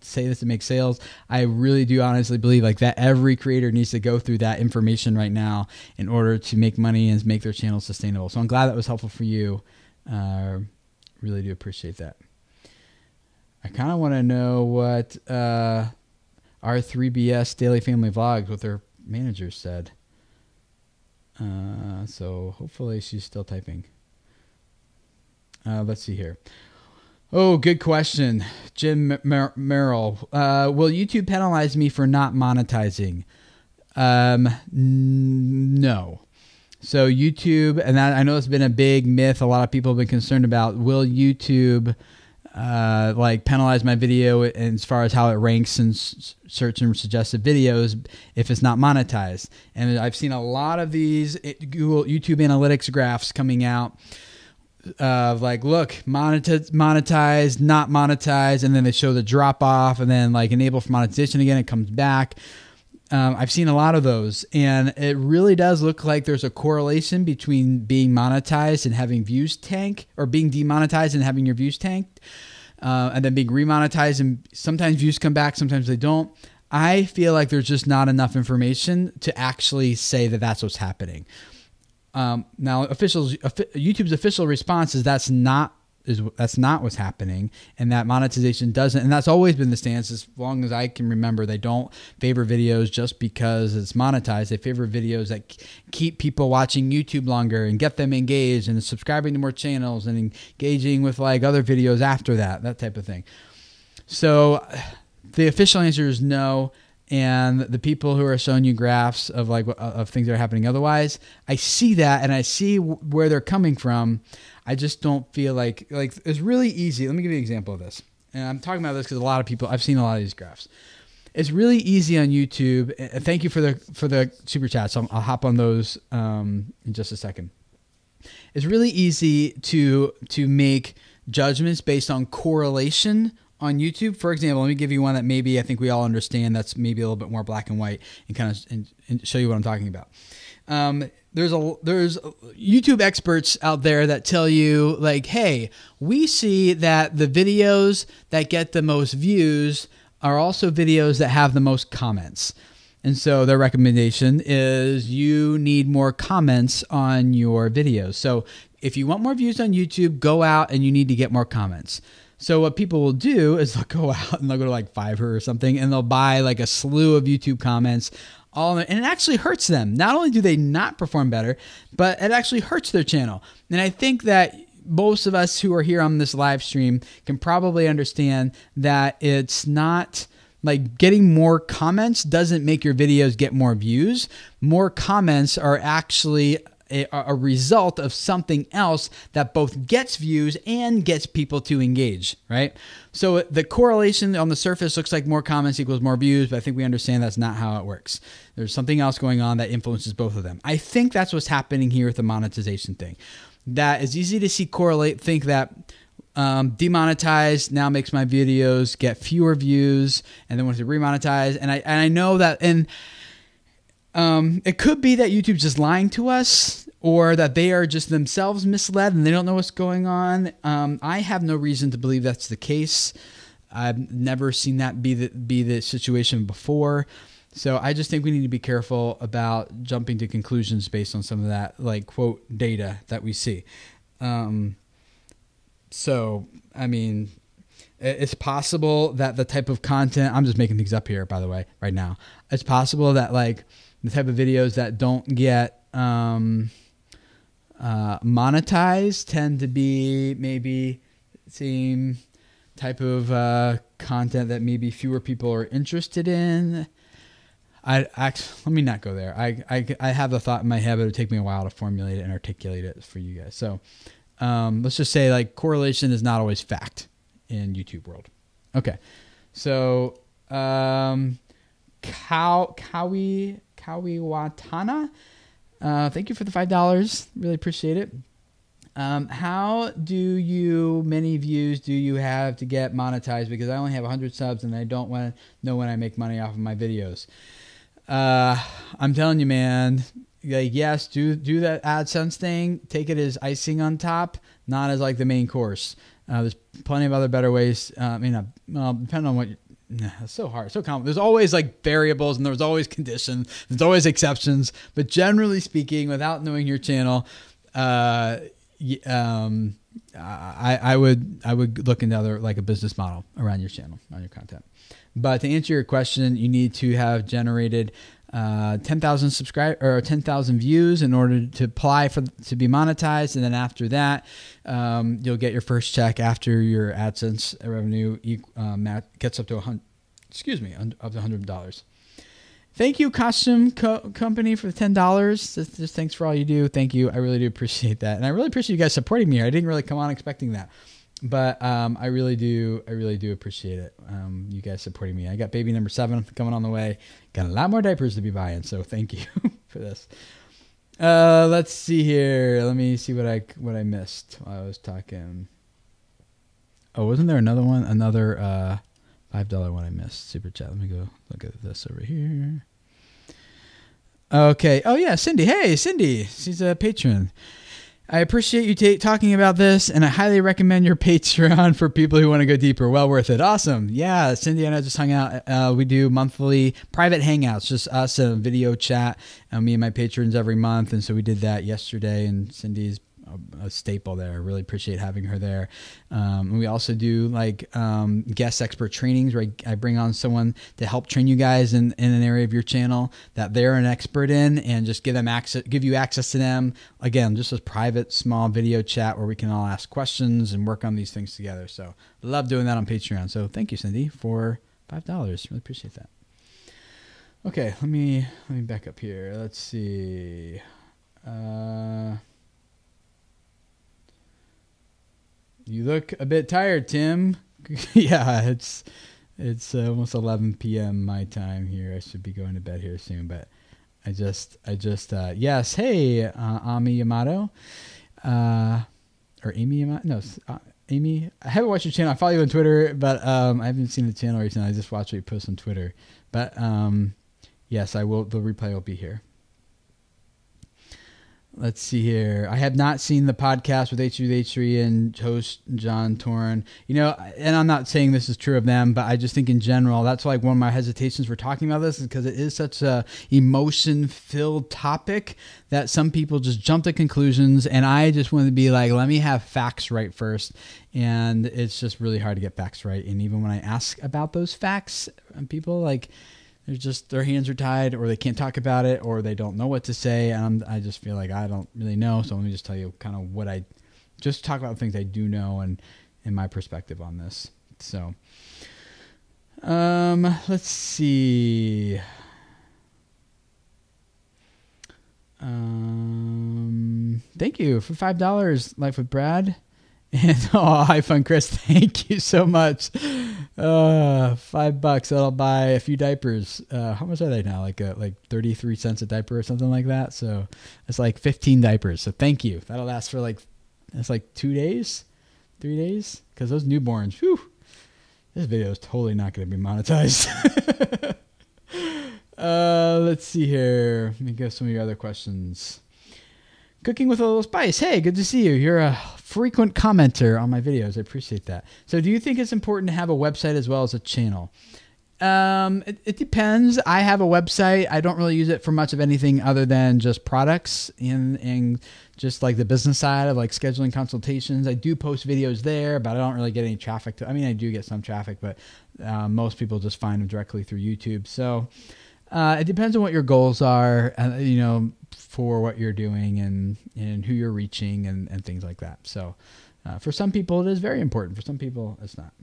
say this to make sales. I really do honestly believe like that every creator needs to go through that information right now in order to make money and make their channel sustainable. So I'm glad that was helpful for you. Really do appreciate that. I kind of want to know what R3BS Daily Family Vlogs, what their manager said. So hopefully she's still typing. Let's see here. Oh, good question. Jim Merrill. Will YouTube penalize me for not monetizing? No. So YouTube, and I know it's been a big myth a lot of people have been concerned about, will YouTube like penalize my video as far as how it ranks in search and suggested videos if it's not monetized? And I've seen a lot of these YouTube analytics graphs coming out of like, look, monetize, not monetize, and then they show the drop off, and then like enable for monetization again, it comes back. I've seen a lot of those, and it really does look like there's a correlation between being monetized and having views tank, or being demonetized and having your views tanked, and then being remonetized, and sometimes views come back, sometimes they don't. I feel like there's just not enough information to actually say that that's what's happening. Now, YouTube's official response is that's not what's happening, and that monetization doesn't. And that's always been the stance as long as I can remember. They don't favor videos just because it's monetized. They favor videos that keep people watching YouTube longer and get them engaged and subscribing to more channels and engaging with like other videos after that type of thing. So the official answer is no. And the people who are showing you graphs of like of things that are happening otherwise, I see that and I see where they're coming from. I just don't feel like it's really easy. Let me give you an example of this. And I'm talking about this because a lot of people, I've seen a lot of these graphs. It's really easy on YouTube. Thank you for the super chats. I'll hop on those in just a second. It's really easy to make judgments based on correlation on YouTube. For example, let me give you one that maybe I think we all understand, that's maybe a little bit more black and white, and kind of and show you what I'm talking about. There's YouTube experts out there that tell you like, hey, we see that the videos that get the most views are also videos that have the most comments. And so their recommendation is you need more comments on your videos. So if you want more views on YouTube, go out and you need to get more comments. So what people will do is they'll go out and they'll go to like Fiverr or something, and they'll buy like a slew of YouTube comments, and it actually hurts them. Not only do they not perform better, but it actually hurts their channel. And I think that most of us who are here on this live stream can probably understand that it's not like getting more comments doesn't make your videos get more views. More comments are actually a result of something else that both gets views and gets people to engage, right? So the correlation on the surface looks like more comments equals more views, but I think we understand that's not how it works. There's something else going on that influences both of them. I think that's what's happening here with the monetization thing. That is easy to see correlate, think that demonetize now makes my videos get fewer views, and then once they remonetize, and I know that, and it could be that YouTube's just lying to us, or that they are just themselves misled and they don't know what's going on. I have no reason to believe that's the case. I've never seen that be the situation before. So I just think we need to be careful about jumping to conclusions based on some of that, like, quote, data that we see. So, I mean, it's possible that the type of content, I'm just making things up here, by the way, right now. It's possible that like the type of videos that don't get monetized tend to be maybe same type of content that maybe fewer people are interested in. Let me not go there. I have a thought in my head, but it would take me a while to formulate it and articulate it for you guys. So let's just say like correlation is not always fact in YouTube world. Okay, so Kawiwatana, thank you for the $5. Really appreciate it. How many views do you have to get monetized? Because I only have 100 subs and I don't want to know when I make money off of my videos. I'm telling you, man, like, yes, do that AdSense thing. Take it as icing on top, not as like the main course. There's plenty of other better ways. Depending on what it's so hard, so complicated. There's always like variables, and there's always conditions. There's always exceptions. But generally speaking, without knowing your channel, I would look into other, like a business model around your channel, on your content. But to answer your question, you need to have generated 10,000 or 10,000 views in order to apply to be monetized, and then after that, you'll get your first check after your AdSense revenue gets up to up to $100. Thank you, Costume Company, for the $10. Just thanks for all you do. Thank you. I really do appreciate that, and I really appreciate you guys supporting me here. I didn't really come on expecting that. But I really do appreciate it. You guys supporting me. I got baby number 7 coming on the way. Got a lot more diapers to be buying, so thank you for this. Let's see here. Let me see what I missed while I was talking. Oh, wasn't there another one? Another $5 one I missed. Super chat. Let me go look at this over here. Okay. Oh yeah, Cindy. Hey, Cindy. She's a patron. I appreciate you talking about this, and I highly recommend your Patreon for people who want to go deeper. Well worth it. Awesome. Yeah, Cindy and I just hung out. We do monthly private hangouts, just us, a video chat, me and my patrons every month. And so we did that yesterday, and Cindy's a staple there. I really appreciate having her there. We also do like guest expert trainings where I bring on someone to help train you guys in an area of your channel that they're an expert in, and just give you access to them. Again, just a private small video chat where we can all ask questions and work on these things together. So love doing that on Patreon. So thank you, Cindy, for $5. Really appreciate that. Okay, let me back up here. Let's see. You look a bit tired, Tim. Yeah, it's almost 11 p.m. my time here. I should be going to bed here soon, but I just yes. Hey, Ami Yamato, or Amy Yamato? No, Amy. I haven't watched your channel. I follow you on Twitter, but I haven't seen the channel recently. I just watch what you post on Twitter. But yes, I will. The replay will be here. Let's see here. I have not seen the podcast with H3 and host John Torn. You know, and I'm not saying this is true of them, but I just think in general, that's like one of my hesitations for talking about this, is because it is such a emotion-filled topic that some people just jump to conclusions, and I just want to be like, let me have facts right first. And it's just really hard to get facts right. And even when I ask about those facts, people like, they're just, their hands are tied, or they can't talk about it, or they don't know what to say. And I just feel like I don't really know. So let me just tell you kind of just talk about things I do know and my perspective on this. So, let's see. Thank you for $5, Life with Brad. And hi, Fun Chris. Thank you so much. $5. That'll buy a few diapers. How much are they now? Like 33 cents a diaper or something like that. So it's like 15 diapers. So thank you. That'll last for it's like 2 days, 3 days. Because those newborns, whew, this video is totally not going to be monetized. Let's see here. Let me go some of your other questions. Cooking with a little spice. Hey, good to see you. You're a frequent commenter on my videos. I appreciate that. So do you think it's important to have a website as well as a channel? It depends. I have a website. I don't really use it for much of anything other than just products and just like the business side of like scheduling consultations. I do post videos there, but I don't really get any traffic. I mean, I do get some traffic, but most people just find them directly through YouTube. So it depends on what your goals are, for what you're doing and who you're reaching and things like that. So for some people, it is very important. For some people, it's not.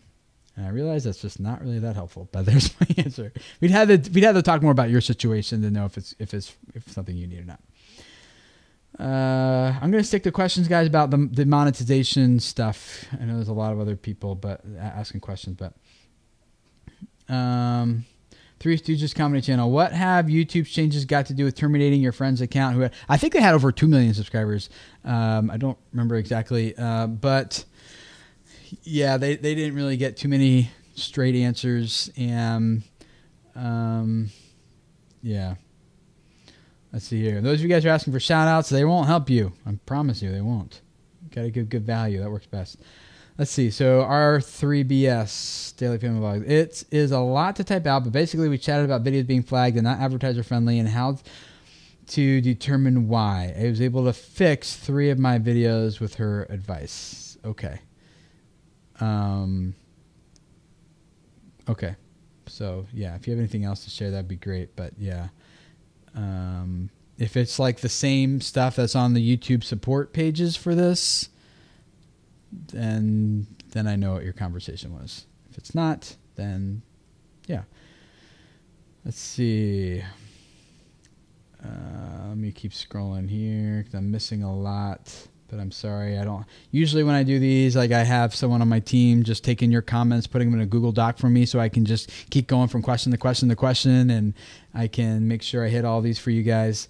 And I realize that's just not really that helpful, but there's my answer. We'd have to talk more about your situation to know if it's something you need or not. I'm going to stick to questions, guys, about the monetization stuff. I know there's a lot of other people asking questions, but Three Stooges comedy channel. What have YouTube's changes got to do with terminating your friend's account? I think they had over 2 million subscribers. I don't remember exactly, but yeah, they didn't really get too many straight answers. And yeah, let's see here. Those of you guys who are asking for shout outs, they won't help you. I promise you, they won't. You got to give good value. That works best. Let's see. So R3BS Daily Family Vlog. It is a lot to type out, but basically we chatted about videos being flagged and not advertiser friendly and how to determine why. I was able to fix 3 of my videos with her advice. Okay. Okay. So yeah, if you have anything else to share, that'd be great. But yeah, If it's like the same stuff that's on the YouTube support pages for this, then I know what your conversation was. If it's not, then yeah. Let's see. Let me keep scrolling here because I'm missing a lot, but I'm sorry. I don't usually when I do these, like I have someone on my team just taking your comments, putting them in a Google Doc for me so I can just keep going from question to question to question, and I can make sure I hit all these for you guys,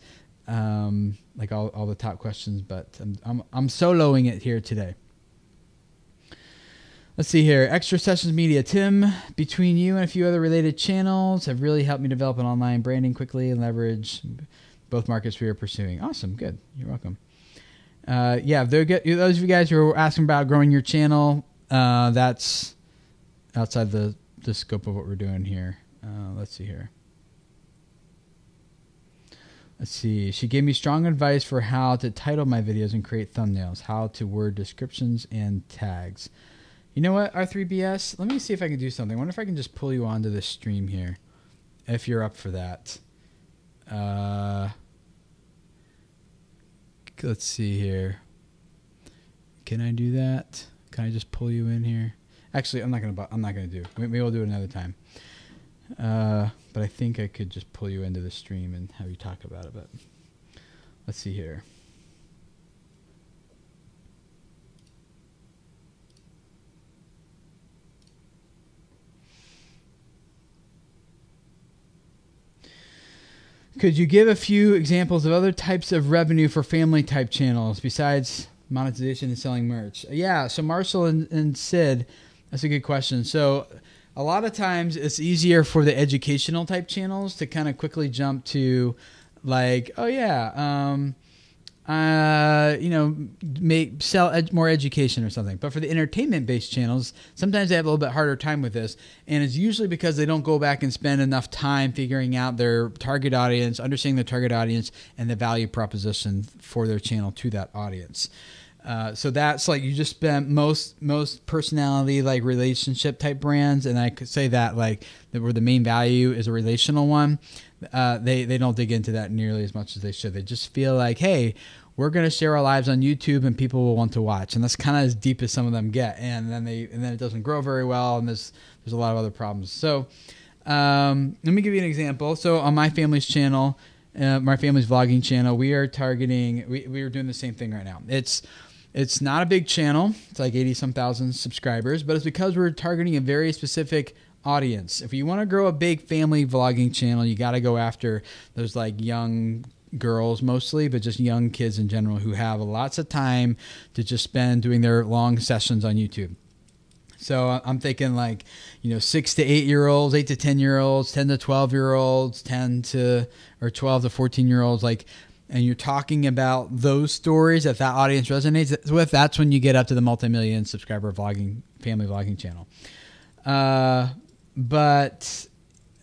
like all the top questions, but I'm soloing it here today. Let's see here. Extra Sessions Media. Tim, between you and a few other related channels have really helped me develop an online branding quickly and leverage both markets we are pursuing. Awesome. Good. You're welcome. Yeah, those of you guys who are asking about growing your channel, that's outside the scope of what we're doing here. Let's see here. Let's see. She gave me strong advice for how to title my videos and create thumbnails, how to word descriptions and tags. You know what, R3BS? Let me see if I can do something. I wonder if I can just pull you onto this stream here, if you're up for that. Let's see here. Can I do that? Can I just pull you in here? Actually, I'm not gonna do. Maybe we'll do it another time. But I think I could just pull you into the stream and have you talk about it. But let's see here. Could you give a few examples of other types of revenue for family type channels besides monetization and selling merch? Yeah, so Marshall and Sid, that's a good question. So a lot of times it's easier for the educational type channels to kind of quickly jump to like, oh yeah, sell more education or something. But for the entertainment-based channels, sometimes they have a little bit harder time with this. And it's usually because they don't go back and spend enough time figuring out their target audience, understanding the target audience, and the value proposition for their channel to that audience. So that's like you just spend most personality like relationship type brands, and I could say that like where the main value is a relational one. They don't dig into that nearly as much as they should. They just feel like, hey, we're going to share our lives on YouTube and people will want to watch, and that's kind of as deep as some of them get. And then it doesn't grow very well, and there's a lot of other problems. So let me give you an example. So on my family's channel, my family's vlogging channel, we are targeting. We are doing the same thing right now. It's not a big channel. It's like 80-some thousand subscribers, but it's because we're targeting a very specific audience. If you want to grow a big family vlogging channel, you got to go after those like young girls mostly, but just young kids in general who have lots of time to just spend doing their long sessions on YouTube. So I'm thinking like, 6 to 8 year olds, 8 to 10 year olds, 10 to 12 year olds, 12 to 14 year olds, like, and you're talking about those stories that audience resonates with. That's when you get up to the multi-million subscriber family vlogging channel. But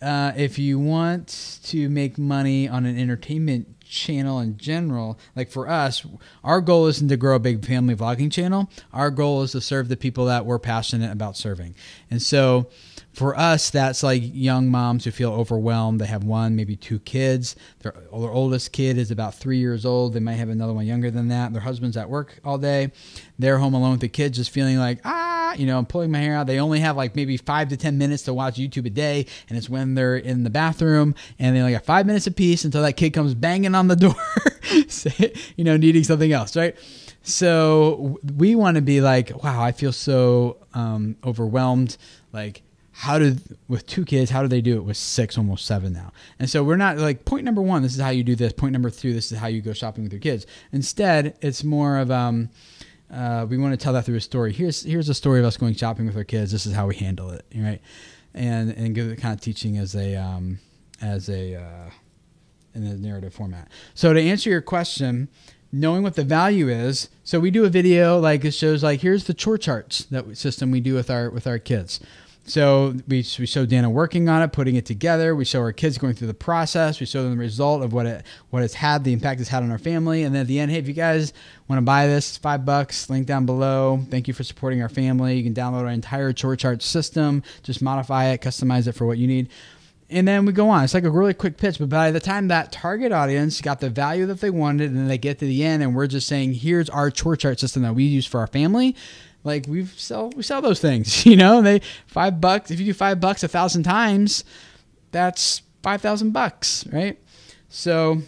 if you want to make money on an entertainment channel in general, like for us, our goal isn't to grow a big family vlogging channel. Our goal is to serve the people that we're passionate about serving. And so for us, that's like young moms who feel overwhelmed. They have 1, maybe 2 kids. Their oldest kid is about 3 years old. They might have another one younger than that. Their husband's at work all day. They're home alone with the kids, just feeling like, I'm pulling my hair out. They only have like maybe 5 to 10 minutes to watch YouTube a day, and it's when they're in the bathroom, and they only got 5 minutes apiece until that kid comes banging on the door, needing something else, right? So we want to be like, wow, I feel so overwhelmed. Like, with 2 kids, how do they do it with 6, almost 7 now? And so we're not like, point number 1, this is how you do this. Point number 2, this is how you go shopping with your kids. Instead, it's more of we want to tell that through a story. Here's a story of us going shopping with our kids. This is how we handle it, right? And give it kind of teaching in a narrative format. So to answer your question, knowing what the value is, so we do a video like it shows like here's the chore charts system we do with our kids. So we show Dana working on it, putting it together. We show our kids going through the process. We show them the result of what it's had, the impact it's had on our family. And then at the end, hey, if you guys want to buy this, it's $5, link down below. Thank you for supporting our family. You can download our entire chore chart system, just modify it, customize it for what you need. And then we go on. It's like a really quick pitch, but by the time that target audience got the value that they wanted, and then they get to the end, and we're just saying, here's our chore chart system that we use for our family. Like we sell those things, they $5. If you do $5 1,000 times, that's $5,000, right? So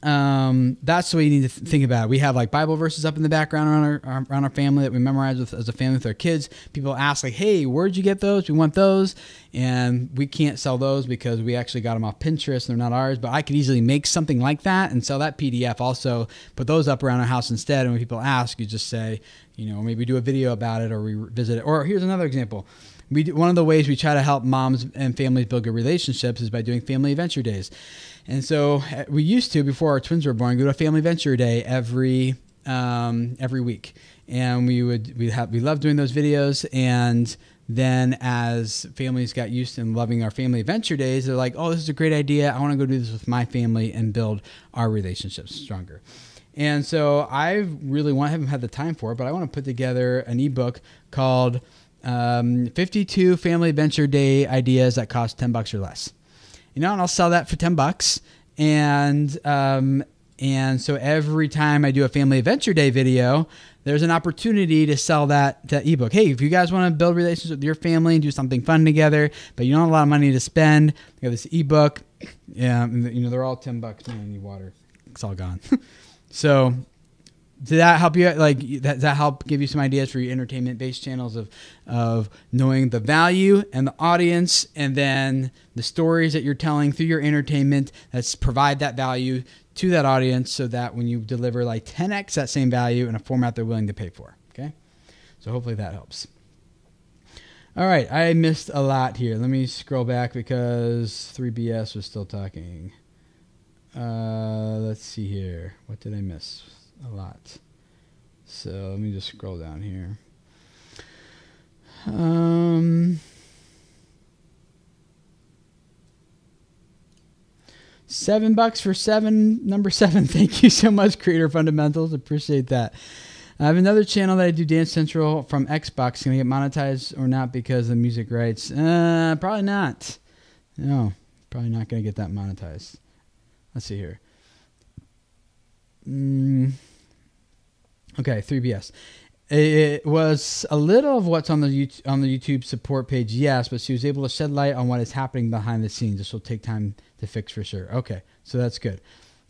that's the way you need to think about it. We have like Bible verses up in the background around our family that we memorize as a family with our kids. People ask like, hey, where'd you get those? We want those. And we can't sell those because we actually got them off Pinterest and they're not ours, but I could easily make something like that and sell that PDF also, put those up around our house instead. And when people ask, you just say, maybe do a video about it or we visit it. Or here's another example. One of the ways we try to help moms and families build good relationships is by doing family adventure days. And so we used to, before our twins were born, go to a family adventure day every week. And we loved doing those videos. And then as families got used to loving our family adventure days, they're like, oh, this is a great idea. I want to go do this with my family and build our relationships stronger. And so I haven't had the time for it, but I want to put together an ebook called 52 family adventure day ideas that cost $10 or less. And I'll sell that for $10. And so every time I do a family adventure day video, there's an opportunity to sell that ebook. Hey, if you guys want to build relationships with your family and do something fun together, but you don't have a lot of money to spend, you have this ebook. Yeah, they're all $10. Man, I need water. It's all gone. So did that help you? Does that help give you some ideas for your entertainment-based channels of knowing the value and the audience, and then the stories that you're telling through your entertainment that's provide that value to that audience, so that when you deliver like 10x that same value in a format they're willing to pay for. Okay, so hopefully that helps. All right, I missed a lot here. Let me scroll back because 3BS was still talking. Let's see here. What did I miss? A lot. So let me just scroll down here. $7 for number 7. Thank you so much, Creator Fundamentals. Appreciate that. I have another channel that I do, Dance Central from Xbox. Can I get monetized or not because of the music rights? Probably not. No, probably not going to get that monetized. Let's see here. Okay, 3BS. It was a little of what's on the YouTube support page, yes, but she was able to shed light on what is happening behind the scenes. This will take time to fix for sure. Okay, so that's good.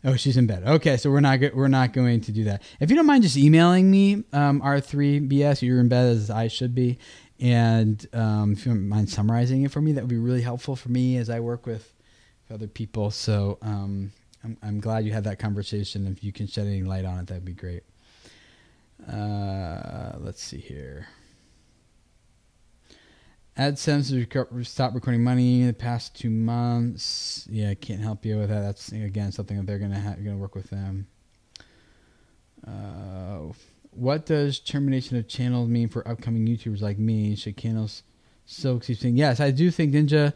Oh, she's in bed. Okay, so we're not going to do that. If you don't mind just emailing me, R3BS, you're in bed as I should be, and if you don't mind summarizing it for me, that would be really helpful for me as I work with other people. So I'm glad you had that conversation. If you can shed any light on it, that'd be great. Let's see here. Adsense has stopped recording money in the past 2 months. Yeah, I can't help you with that. That's, again, something that you're gonna work with them. What does termination of channels mean for upcoming YouTubers like me? Should channels still keep saying? Yes, I do think, Ninja,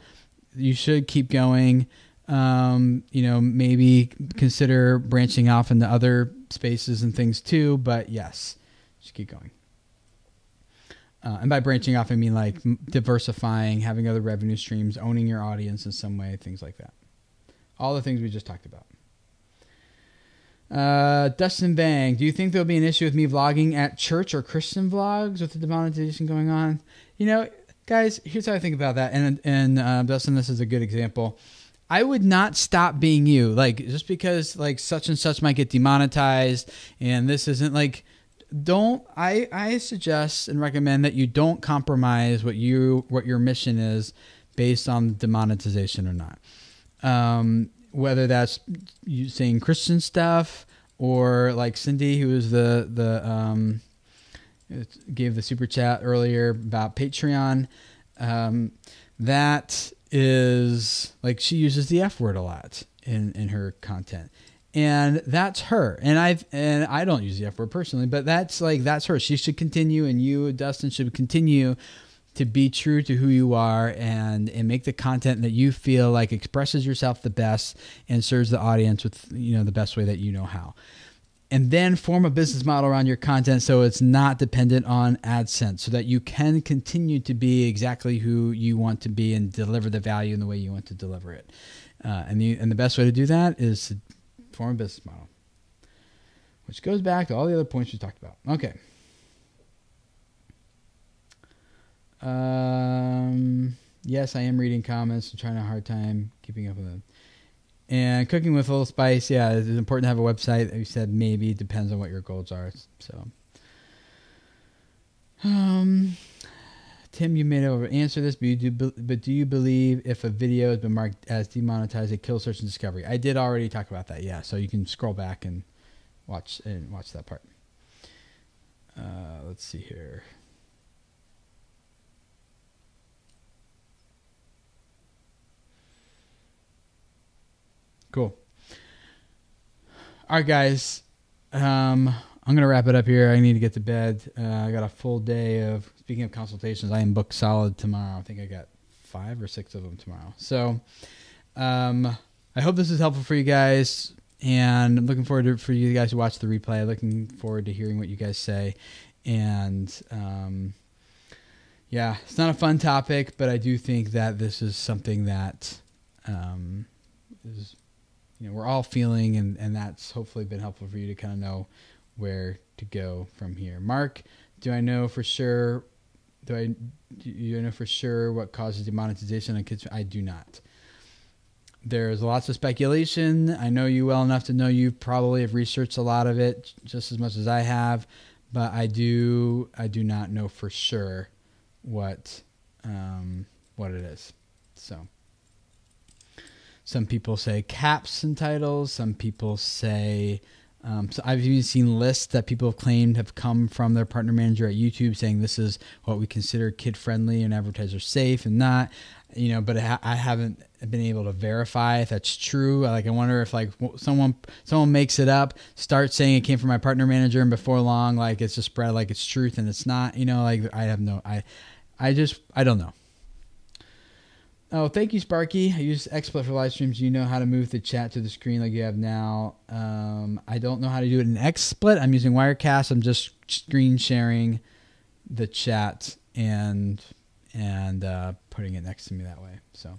you should keep going. Maybe consider branching off into other spaces and things too, but yes, just keep going. And by branching off, I mean like diversifying, having other revenue streams, owning your audience in some way, things like that. All the things we just talked about. Dustin Bang, do you think there'll be an issue with me vlogging at church or Christian vlogs with the demonetization going on? Guys, here's how I think about that. And Dustin, this is a good example. I would not stop being you. Like, just because like such and such might get demonetized and this isn't like, I suggest and recommend that you don't compromise what your mission is based on demonetization or not. Whether that's you saying Christian stuff or like Cindy, who was gave the super chat earlier about Patreon. That is like, she uses the F word a lot in her content. And that's her. And I don't use the F word personally, but that's her. She should continue, and you, Dustin, should continue to be true to who you are and make the content that you feel like expresses yourself the best and serves the audience with the best way that you know how. and then form a business model around your content so it's not dependent on AdSense, so that you can continue to be exactly who you want to be and deliver the value in the way you want to deliver it. And the best way to do that is to form a business model, which goes back to all the other points we talked about. Okay. Yes, I am reading comments and trying a hard time keeping up with them. And cooking with a little spice, yeah, it's important to have a website. You said maybe, depends on what your goals are. So, Tim, you may not answer this, but do you believe if a video has been marked as demonetized, it kills search and discovery? I did already talk about that, yeah. So you can scroll back and watch that part. Let's see here. Cool. All right, guys. I'm going to wrap it up here. I need to get to bed. I got a full day of, speaking of consultations, I am booked solid tomorrow. I think I got 5 or 6 of them tomorrow. So I hope this is helpful for you guys. And I'm looking forward for you guys to watch the replay. Looking forward to hearing what you guys say. And yeah, it's not a fun topic, but I do think that this is something that is, we're all feeling, and that's hopefully been helpful for you to kind of know where to go from here. Mark, do you know for sure what causes demonetization on kids? I do not. There's lots of speculation. I know you well enough to know you probably have researched a lot of it just as much as I have, but I do not know for sure what it is. So some people say caps and titles. Some people say, so I've even seen lists that people have claimed have come from their partner manager at YouTube saying this is what we consider kid-friendly and advertiser safe and not, but I haven't been able to verify if that's true. I wonder if someone makes it up, starts saying it came from my partner manager, and before long, it's just spread like it's truth and it's not, I don't know. Oh, thank you, Sparky. I use XSplit for live streams. You know how to move the chat to the screen like you have now. I don't know how to do it in XSplit. I'm using Wirecast. I'm just screen sharing the chat and putting it next to me that way. So, all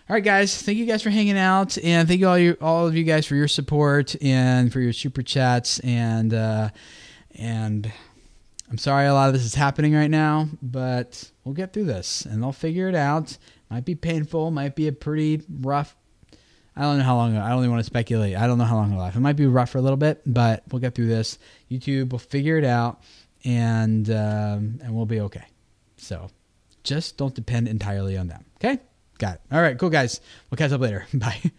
right, guys. Thank you guys for hanging out, and thank you all of you guys for your support and for your super chats. And I'm sorry a lot of this is happening right now, but we'll get through this, and I'll figure it out. Might be painful, might be a pretty rough, I don't know how long, I don't even want to speculate. I don't know how long it'll last. It might be rough for a little bit, but we'll get through this. YouTube will figure it out, and we'll be okay. So just don't depend entirely on them. Okay? Got it. All right, cool, guys. We'll catch up later. Bye.